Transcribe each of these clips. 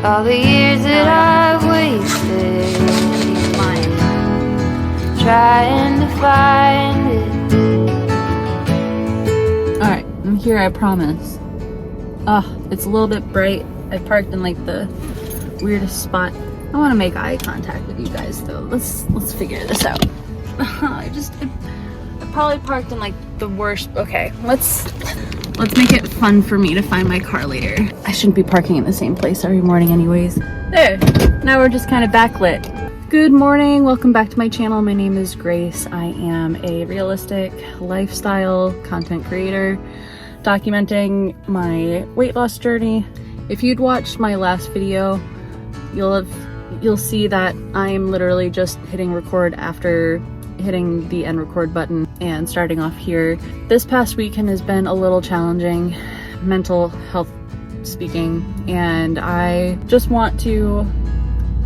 all the years that I've wasted trying to find it. Alright, I'm here, I promise. It's a little bit bright. I parked in like the weirdest spot. I want to make eye contact with you guys though. Let's figure this out. I probably parked in like the worst. Okay, let's make it fun for me to find my car later. I shouldn't be parking in the same place every morning anyways. There, now we're just kind of backlit. Good morning, welcome back to my channel. My name is Grace. I am a realistic lifestyle content creator documenting my weight loss journey. If you'd watched my last video, you'll see that I'm literally just hitting record after hitting the end record button and starting off here. This past weekend has been a little challenging, mental health speaking, and I just want to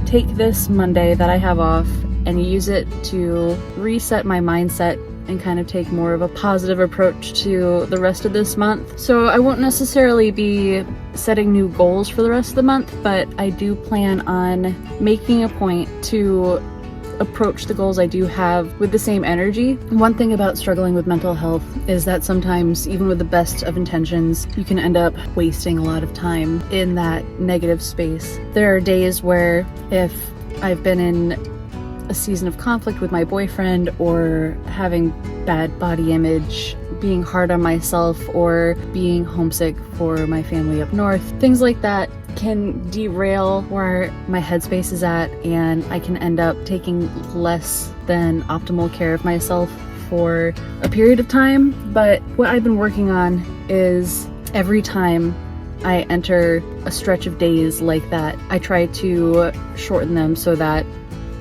take this Monday that I have off and use it to reset my mindset and kind of take more of a positive approach to the rest of this month. So I won't necessarily be setting new goals for the rest of the month, but I do plan on making a point to approach the goals I do have with the same energy. One thing about struggling with mental health is that sometimes, even with the best of intentions, you can end up wasting a lot of time in that negative space. There are days where if I've been in a season of conflict with my boyfriend, or having bad body image, being hard on myself, or being homesick for my family up north, things like that can derail where my headspace is at, and I can end up taking less than optimal care of myself for a period of time. But what I've been working on is every time I enter a stretch of days like that, I try to shorten them so that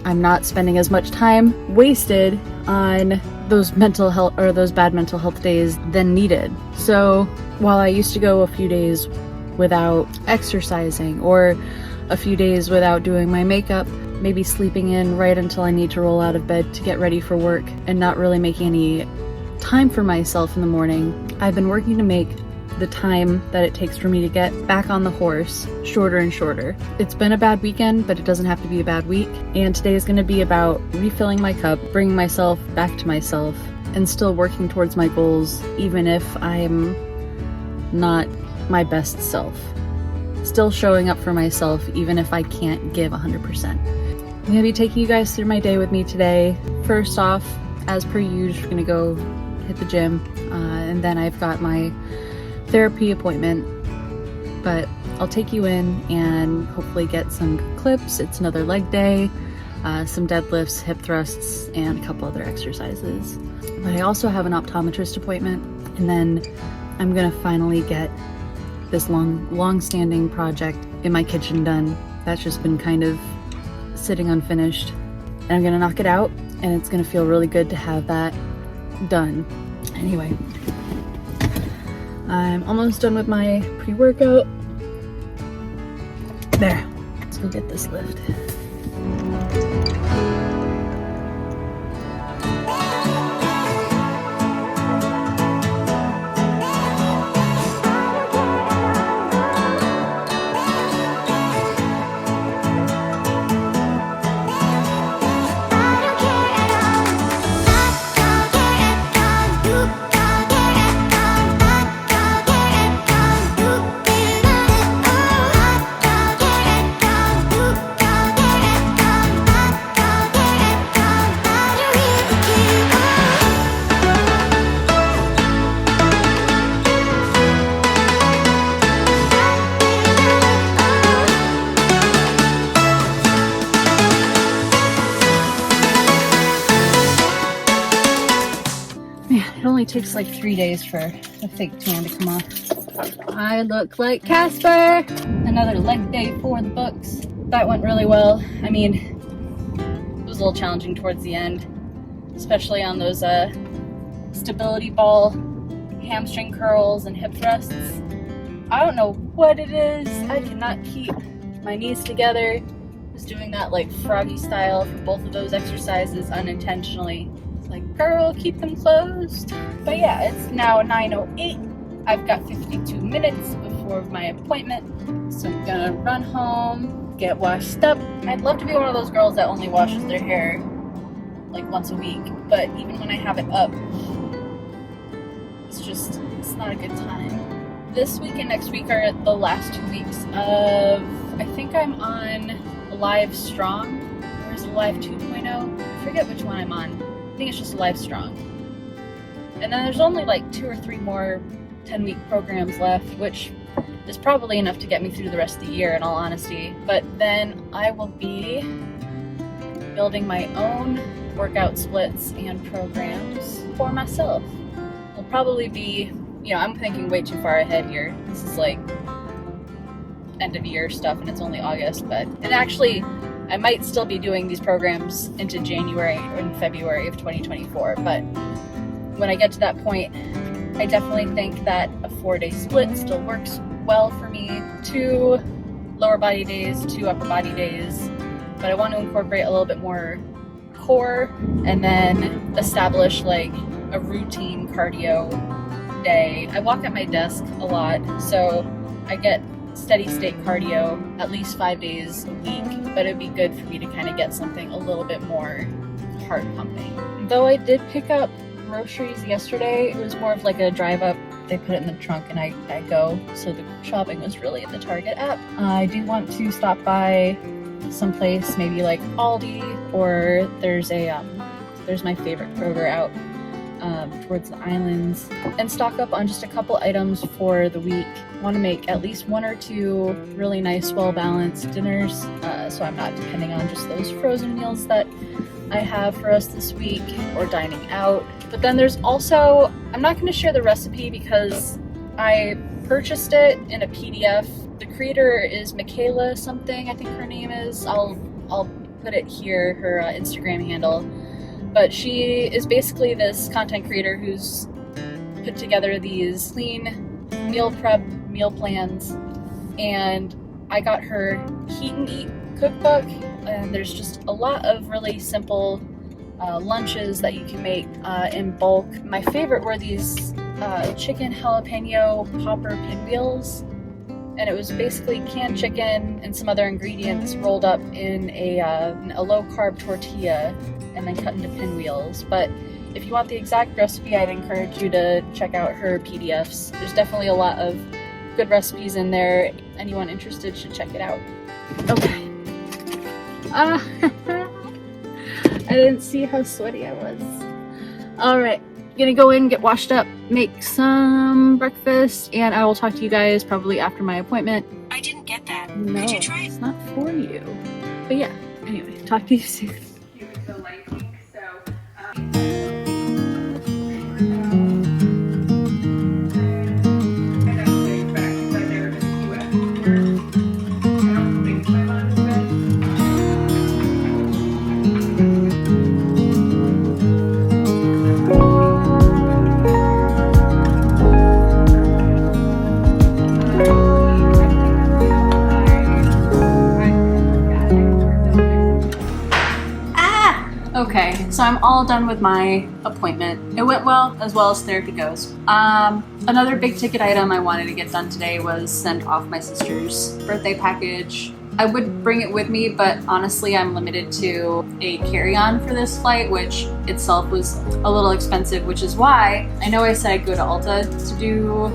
I'm not spending as much time wasted on those mental health or those bad mental health days than needed. So while I used to go a few days without exercising, or a few days without doing my makeup, maybe sleeping in right until I need to roll out of bed to get ready for work, and not really making any time for myself in the morning, I've been working to make the time that it takes for me to get back on the horse shorter and shorter. It's been a bad weekend, but it doesn't have to be a bad week. And today is going to be about refilling my cup, bringing myself back to myself, and still working towards my goals, even if I'm not my best self. Still showing up for myself, even if I can't give 100%. I'm going to be taking you guys through my day with me today. First off, as per usual, we're going to go hit the gym, and then I've got my therapy appointment, but I'll take you in and hopefully get some clips. It's another leg day, some deadlifts, hip thrusts, and a couple other exercises. But I also have an optometrist appointment, and then I'm gonna finally get this long-standing project in my kitchen done. That's just been kind of sitting unfinished, and I'm gonna knock it out, and it's gonna feel really good to have that done. Anyway, I'm almost done with my pre-workout. There, let's go get this lift. It only takes like 3 days for a fake tan to come off. I look like Casper. Another leg day for the books. That went really well. I mean, it was a little challenging towards the end, especially on those stability ball, hamstring curls, and hip thrusts. I don't know what it is. I cannot keep my knees together. I was doing that like froggy style for both of those exercises unintentionally. It's like, girl, keep them closed. But yeah, it's now 9:08. I've got 52 minutes before my appointment. So I'm gonna run home, get washed up. I'd love to be one of those girls that only washes their hair like once a week, but even when I have it up, it's not a good time. This week and next week are the last 2 weeks of, I think I'm on Live Strong, or is it Live 2.0? I forget which one I'm on. I think it's just Live Strong. And then there's only like 2 or 3 more 10-week programs left, which is probably enough to get me through the rest of the year, in all honesty. But then I will be building my own workout splits and programs for myself. It'll probably be, I'm thinking way too far ahead here. This is like end of year stuff and it's only August, and actually I might still be doing these programs into January and February of 2024, but when I get to that point, I definitely think that a 4-day split still works well for me. 2 lower body days, 2 upper body days, but I want to incorporate a little bit more core and then establish like a routine cardio day. I walk at my desk a lot, so I get steady state cardio at least 5 days a week, but it'd be good for me to kind of get something a little bit more heart pumping. Though I did pick up groceries yesterday, it was more of like a drive up. They put it in the trunk and I go, so the shopping was really in the Target app. I do want to stop by someplace, maybe like Aldi, or there's my favorite Kroger out towards the islands, and stock up on just a couple items for the week. Want to make at least 1 or 2 really nice, well-balanced dinners, so I'm not depending on just those frozen meals that I have for us this week or dining out. But then there's also, I'm not going to share the recipe because I purchased it in a PDF. The creator is Michaela something, I think her name is. I'll put it here, her Instagram handle. But she is basically this content creator who's put together these clean meal prep meal plans, and I got her Heat and Eat cookbook, and there's just a lot of really simple lunches that you can make in bulk. My favorite were these chicken jalapeno popper pinwheels, and it was basically canned chicken and some other ingredients rolled up in a low-carb tortilla and then cut into pinwheels. But if you want the exact recipe, I'd encourage you to check out her PDFs. There's definitely a lot of good recipes in there. Anyone interested should check it out. Okay. I didn't see how sweaty I was. Alright, gonna go in, get washed up, make some breakfast, and I will talk to you guys probably after my appointment. I didn't get that. No, Could you try it? it's not for you. But yeah, anyway, talk to you soon. The lighting, so Okay, so I'm all done with my appointment. It went well as therapy goes. Another big ticket item I wanted to get done today was send off my sister's birthday package. I would bring it with me, but honestly I'm limited to a carry-on for this flight, which itself was a little expensive, which is why I know I said I'd go to Ulta to do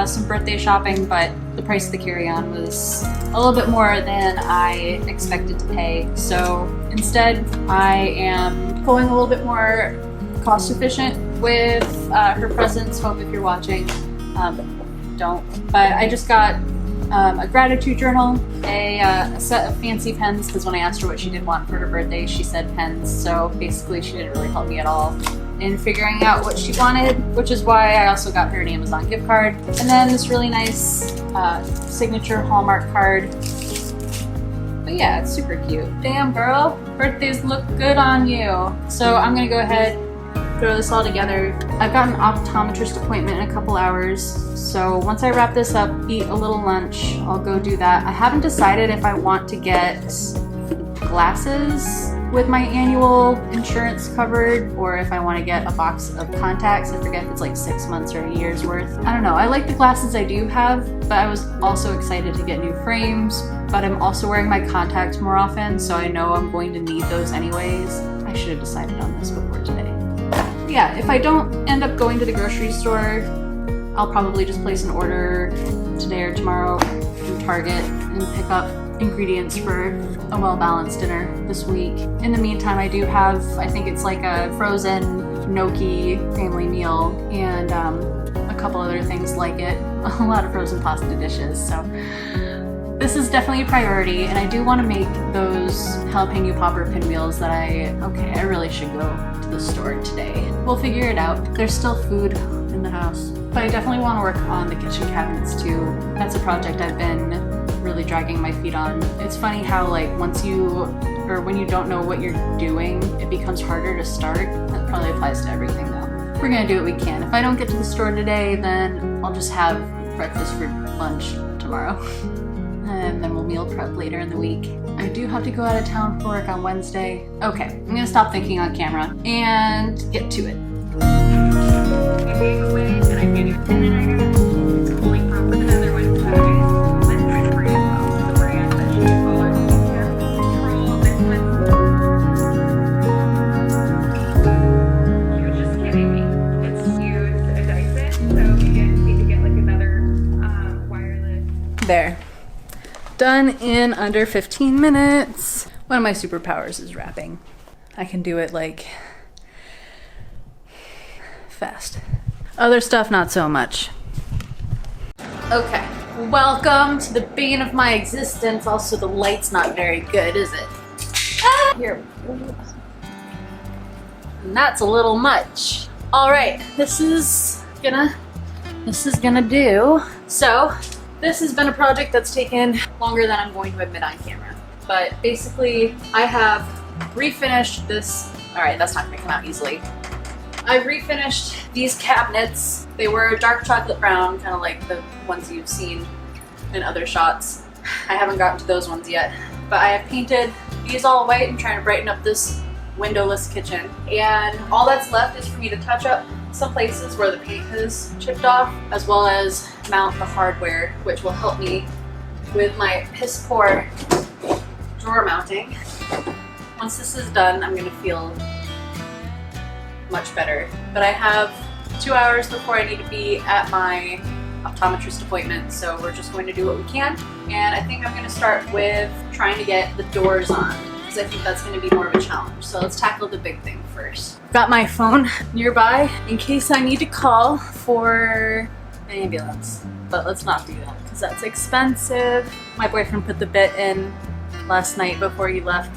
some birthday shopping, but the price of the carry-on was a little bit more than I expected to pay. So instead, I am going a little bit more cost efficient with her presents. Hope if you're watching, don't. But I just got a gratitude journal, a set of fancy pens, because when I asked her what she did want for her birthday, she said pens. So basically she didn't really help me at all in figuring out what she wanted, which is why I also got her an Amazon gift card. And then this really nice signature Hallmark card. But yeah, it's super cute. Damn girl, birthdays look good on you. So I'm gonna go ahead, throw this all together. I've got an optometrist appointment in a couple hours, so once I wrap this up, eat a little lunch, I'll go do that. I haven't decided if I want to get glasses with my annual insurance covered, or if I want to get a box of contacts. I forget if it's like 6 months or a year's worth. I don't know. I like the glasses I do have, but I was also excited to get new frames, but I'm also wearing my contacts more often, so I know I'm going to need those anyways. I should have decided on this before today. Yeah, if I don't end up going to the grocery store, I'll probably just place an order today or tomorrow from Target and pick up ingredients for a well-balanced dinner this week. In the meantime, I do have, I think it's like a frozen gnocchi family meal and a couple other things like it. A lot of frozen pasta dishes, so this is definitely a priority, and I do want to make those jalapeno popper pinwheels that I really should go to the store today. We'll figure it out. There's still food in the house. But I definitely want to work on the kitchen cabinets too. That's a project I've been really dragging my feet on. It's funny how like when you don't know what you're doing, it becomes harder to start. That probably applies to everything though. We're gonna do what we can. If I don't get to the store today, then I'll just have breakfast for lunch tomorrow. And then we'll meal prep later in the week. I do have to go out of town for work on Wednesday. Okay, I'm gonna stop thinking on camera and get to it. There. Done in under 15 minutes. One of my superpowers is wrapping. I can do it like fast. Other stuff, not so much. Okay, welcome to the bane of my existence. Also, the light's not very good, is it? Ah! Here. And that's a little much. All right, this is gonna do. So, this has been a project that's taken longer than I'm going to admit on camera. But basically, I have refinished this. All right, that's not gonna come out easily. I've refinished these cabinets. They were dark chocolate brown, kind of like the ones you've seen in other shots. I haven't gotten to those ones yet, but I have painted these all white. I'm trying to brighten up this windowless kitchen. And all that's left is for me to touch up some places where the paint has chipped off, as well as mount the hardware, which will help me with my piss poor drawer mounting. Once this is done, I'm gonna feel much better. But I have 2 hours before I need to be at my optometrist appointment, so we're just going to do what we can. And I think I'm gonna start with trying to get the doors on, because I think that's gonna be more of a challenge. So let's tackle the big thing first. Got my phone nearby in case I need to call for an ambulance, but let's not do that because that's expensive. My boyfriend put the bit in last night before he left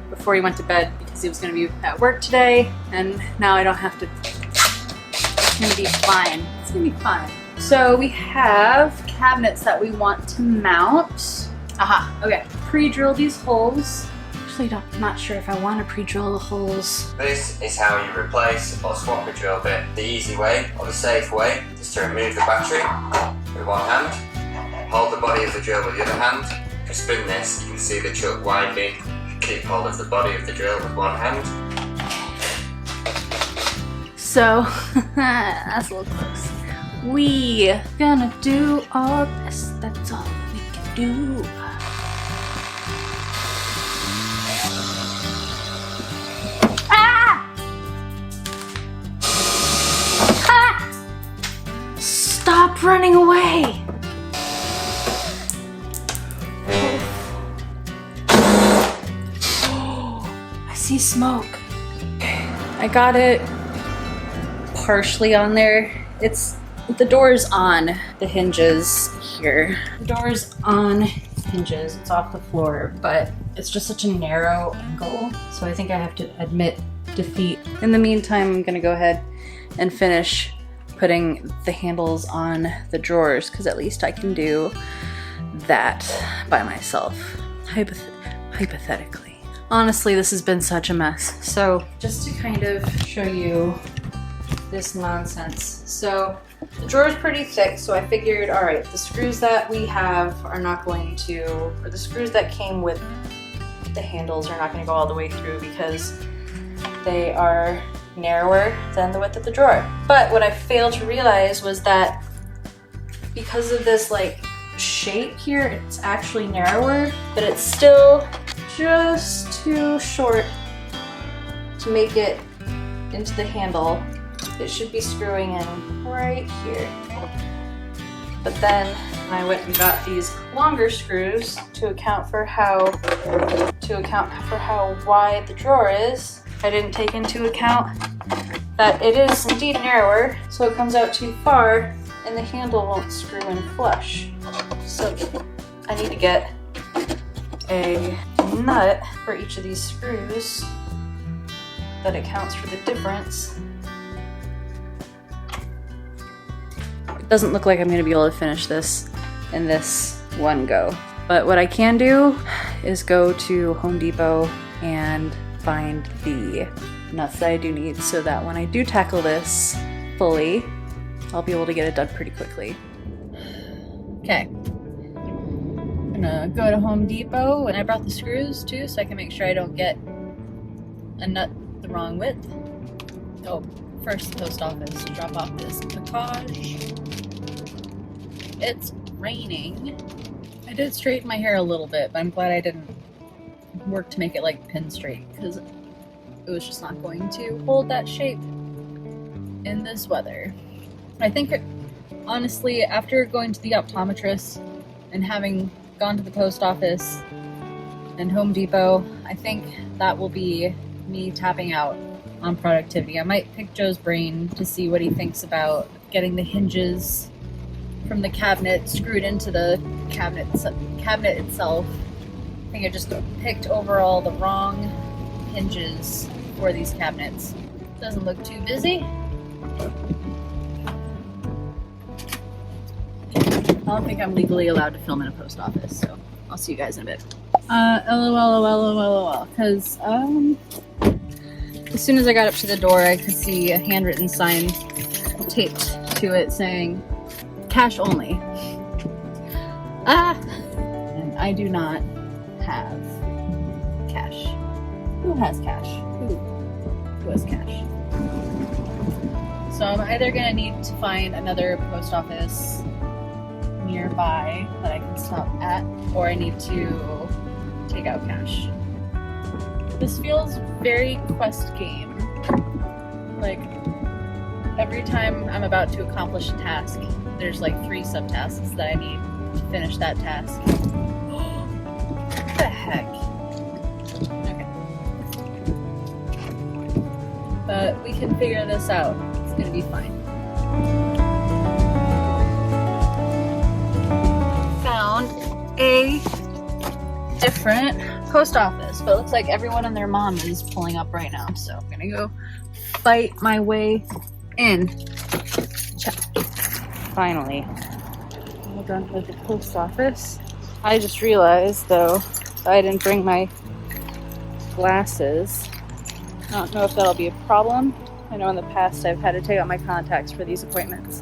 before he went to bed because he was going to be at work today, and now I don't have to. It's going to be fine. It's going to be fine. So we have cabinets that we want to mount. Aha, okay. Pre-drill these holes. Actually, I'm not sure if I want to pre-drill the holes. This is how you replace or swap a drill bit. The easy way, or the safe way, is to remove the battery with one hand, hold the body of the drill with the other hand. If you spin this, you can see the chuck winding. Keep hold of the body of the drill with one hand. So, that's a little close. We gonna do our best, that's all we can do. Stop running away! I see smoke. I got it partially on there. The door's on the hinges here. The door's on hinges. It's off the floor, but it's just such a narrow angle. So I think I have to admit defeat. In the meantime, I'm gonna go ahead and finish putting the handles on the drawers, because at least I can do that by myself, hypothetically. Honestly, this has been such a mess. So just to kind of show you this nonsense. So the drawer is pretty thick, so I figured, all right, the screws that we have are not going to, or the screws that came with the handles are not going to go all the way through because they are narrower than the width of the drawer. But what I failed to realize was that because of this like shape here, it's actually narrower, but it's still just too short to make it into the handle. It should be screwing in right here. But then I went and got these longer screws to account for how wide the drawer is. I didn't take into account that it is indeed narrower, so it comes out too far and the handle won't screw in flush. So I need to get a nut for each of these screws that accounts for the difference. It doesn't look like I'm gonna be able to finish this in this one go. But what I can do is go to Home Depot and find the nuts that I do need so that when I do tackle this fully, I'll be able to get it done pretty quickly. Okay. I'm gonna go to Home Depot, and I brought the screws too so I can make sure I don't get a nut the wrong width. Oh, first the post office, drop off this package. It's raining. I did straighten my hair a little bit, but I'm glad I didn't work to make it like pin straight because it was just not going to hold that shape in this weather. I think honestly, after going to the optometrist and having gone to the post office and Home Depot, I think that will be me tapping out on productivity. I might pick Joe's brain to see what he thinks about getting the hinges from the cabinet screwed into the cabinet itself. I think I just picked overall the wrong hinges for these cabinets. Doesn't look too busy. I don't think I'm legally allowed to film in a post office, so I'll see you guys in a bit. LOL, because as soon as I got up to the door, I could see a handwritten sign taped to it saying, cash only. And I do not have cash. Who has cash? Who has cash? So I'm either gonna need to find another post office nearby that I can stop at, or I need to take out cash. This feels very quest game. Like, every time I'm about to accomplish a task, there's like 3 subtasks that I need to finish that task. What the heck? Okay. But we can figure this out. It's gonna be fine. Found a different post office, but it looks like everyone and their mom is pulling up right now, so I'm gonna go fight my way in. Check. Finally, we're done with the post office. I just realized though I didn't bring my glasses. I don't know if that'll be a problem. I know in the past I've had to take out my contacts for these appointments,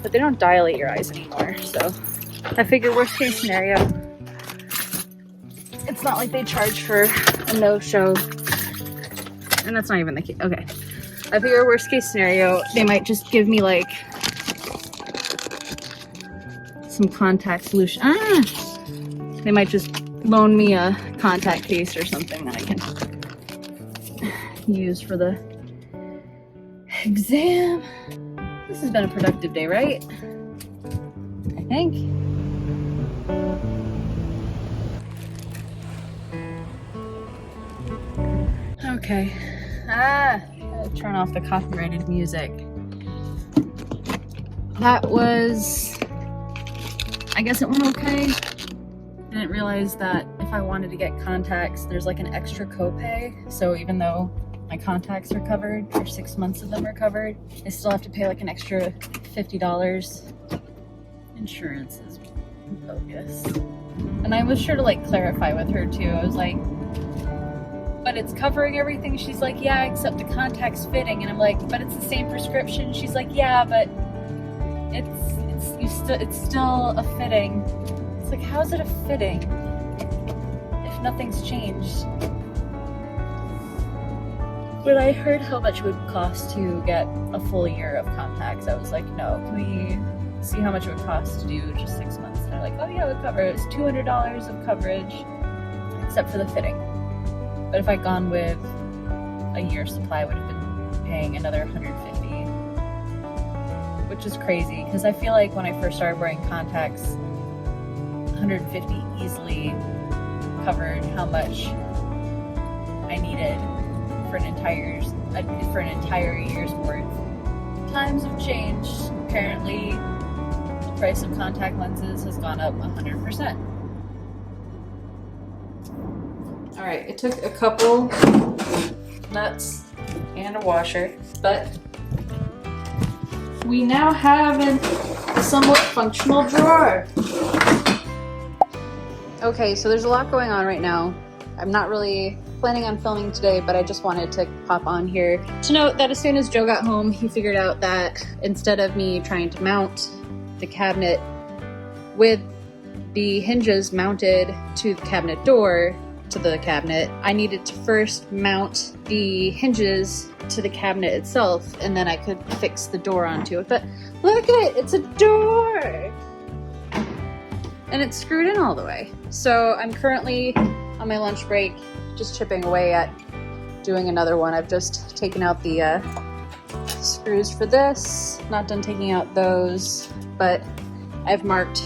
but they don't dilate your eyes anymore, so I figure worst case scenario, it's not like they charge for a no-show, and that's not even the case. Okay, I figure worst case scenario, they might just give me like some contact solution. They might just loan me a contact case or something that I can use for the exam. This has been a productive day, right? I think. Okay. Gotta turn off the copyrighted music. That was, I guess it went okay. I didn't realize that if I wanted to get contacts, there's like an extra copay. So even though my contacts are covered, or 6 months of them are covered, I still have to pay like an extra $50. Insurance is bogus. And I was sure to like clarify with her too. I was like, but it's covering everything. She's like, yeah, except the contacts fitting. And I'm like, but it's the same prescription. She's like, yeah, but it's still a fitting. It's like, how's it a fitting? If nothing's changed. When I heard how much it would cost to get a full year of contacts, I was like, no, can we see how much it would cost to do just 6 months? And they're like, oh yeah, it would cover it. It's $200 of coverage, except for the fitting. But if I'd gone with a year's supply, I would have been paying another $150, which is crazy, because I feel like when I first started wearing contacts, $150 easily covered how much I needed for an entire year's worth. Times have changed. Apparently, the price of contact lenses has gone up 100%. All right, it took a couple nuts and a washer, but we now have a somewhat functional drawer. Okay, so there's a lot going on right now. I'm not really planning on filming today, but I just wanted to pop on here to note that as soon as Joe got home, he figured out that instead of me trying to mount the cabinet with the hinges mounted to the cabinet door, to the cabinet, I needed to first mount the hinges to the cabinet itself, and then I could fix the door onto it. But look at it, it's a door! And it's screwed in all the way. So I'm currently on my lunch break, just chipping away at doing another one. I've just taken out the screws for this, not done taking out those, but I've marked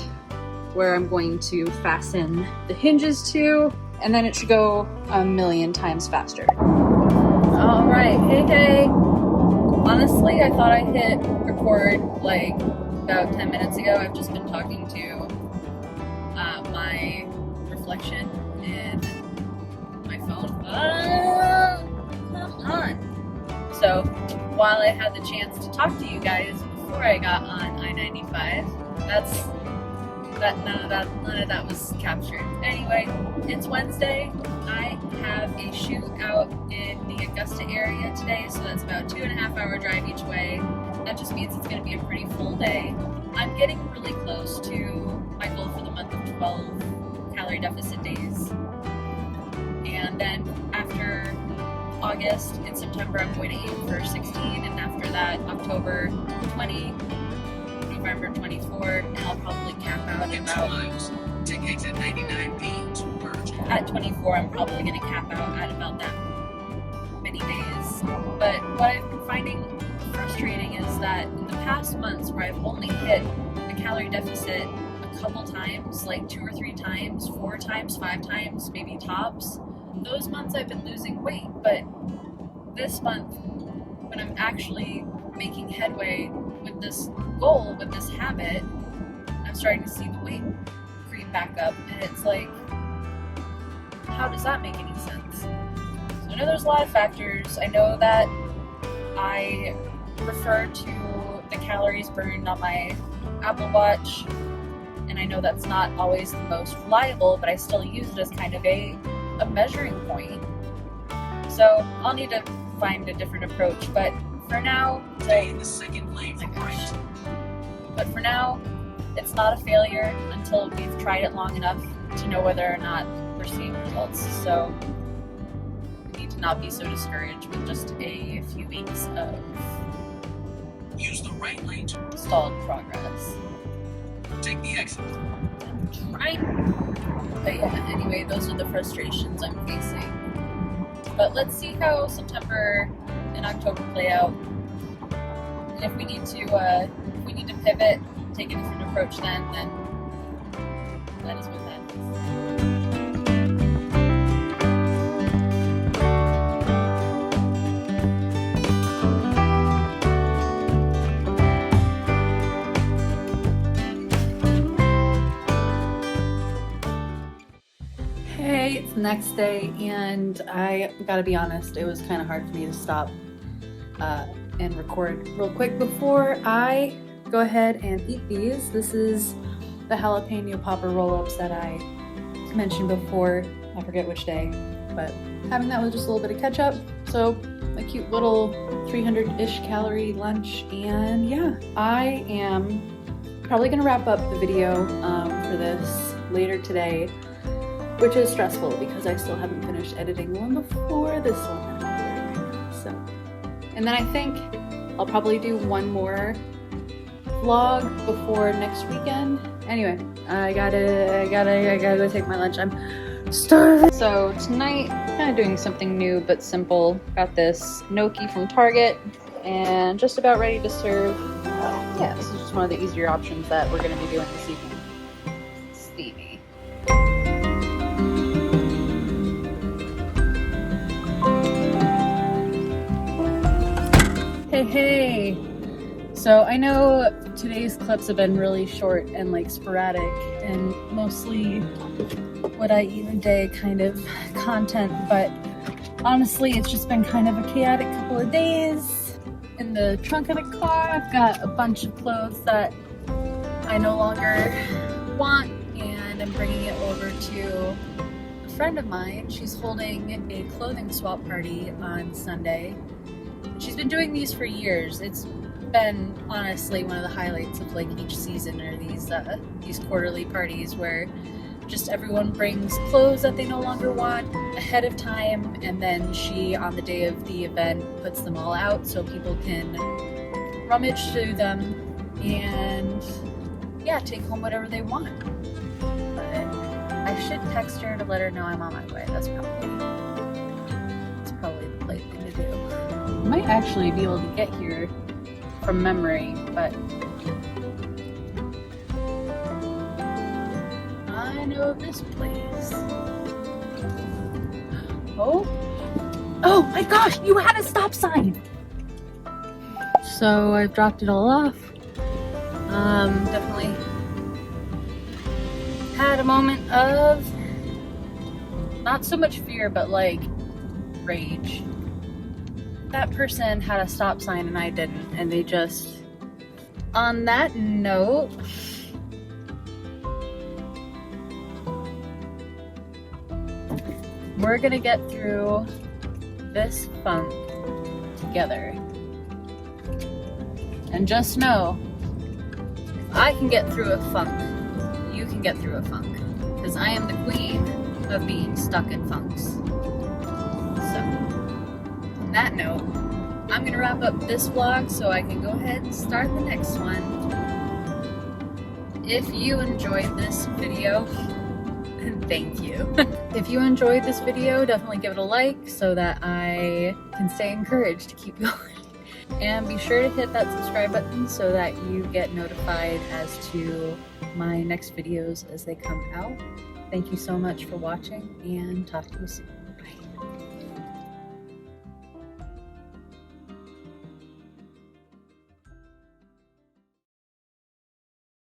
where I'm going to fasten the hinges to, and then it should go a million times faster. All right, hey. Honestly, I thought I hit record like about 10 minutes ago. I've just been talking to my reflection in my phone. Come on. So while I had the chance to talk to you guys before I got on I-95, none of that was captured. Anyway, it's Wednesday. I have a shoot out in the Augusta area today, so that's about a 2.5 hour drive each way. That just means it's going to be a pretty full day. I'm getting really close to my goal for the month of 12 calorie deficit days. And then after August and September, I'm going to aim for 16, and after that, October 20, November 24, and I'll probably cap out at 24. I'm probably going to cap out at about that many days. But what I've been finding frustrating is that in the past months where I've only hit the calorie deficit a couple times, like 2 or 3 times, 4 times, 5 times, maybe tops, those months I've been losing weight. But this month, when I'm actually making headway with this goal, with this habit, I'm starting to see the weight creep back up, and it's like, how does that make any sense? So I know there's a lot of factors. I know that I refer to the calories burned on my Apple Watch, and I know that's not always the most reliable, but I still use it as kind of a measuring point. So I'll need to find a different approach, but for now, but for now, it's not a failure until we've tried it long enough to know whether or not we're seeing results. So we need to not be so discouraged with just a few weeks of use the right lane to stalled progress. take the exit. Right. But yeah, anyway, those are the frustrations I'm facing. But let's see how September and October play out. And if we need to pivot, take a different approach then that is what that is. Hey, it's the next day, and I gotta be honest, it was kind of hard for me to stop and record real quick before I go ahead and eat these. This is the jalapeno popper roll-ups that I mentioned before. I forget which day, but having that with just a little bit of ketchup. So a cute little 300-ish calorie lunch, and yeah, I am probably gonna wrap up the video for this later today. which is stressful because I still haven't finished editing one before this one. So, and then I think I'll probably do one more vlog before next weekend. Anyway, I gotta go take my lunch. I'm starving. So tonight, kind of doing something new but simple. Got this gnocchi from Target and just about ready to serve. Yeah, this is just one of the easier options that we're gonna be doing this evening. Steamy. Hey. So I know today's clips have been really short and like sporadic and mostly what I eat in a day kind of content, but honestly it's just been kind of a chaotic couple of days. In the trunk of the car I've got a bunch of clothes that I no longer want, and I'm bringing it over to a friend of mine. She's holding a clothing swap party on Sunday. She's been doing these for years. It's been honestly one of the highlights of like each season, or these quarterly parties where just everyone brings clothes that they no longer want ahead of time, and then she on the day of the event puts them all out so people can rummage through them and yeah, take home whatever they want. But I should text her to let her know I'm on my way. That's probably the polite thing to do. I might actually be able to get here from memory, but I know this place. Oh my gosh, you had a stop sign! So I've dropped it all off. Definitely had a moment of not so much fear, but like rage. That person had a stop sign and I didn't, and they just, on that note, we're gonna get through this funk together. And just know, if I can get through a funk, you can get through a funk, because I am the queen of being stuck in funks. So, on that note, I'm gonna wrap up this vlog so I can go ahead and start the next one. If you enjoyed this video, thank you. If you enjoyed this video, definitely give it a like so that I can stay encouraged to keep going. And be sure to hit that subscribe button so that you get notified as to my next videos as they come out. Thank you so much for watching, and talk to you soon.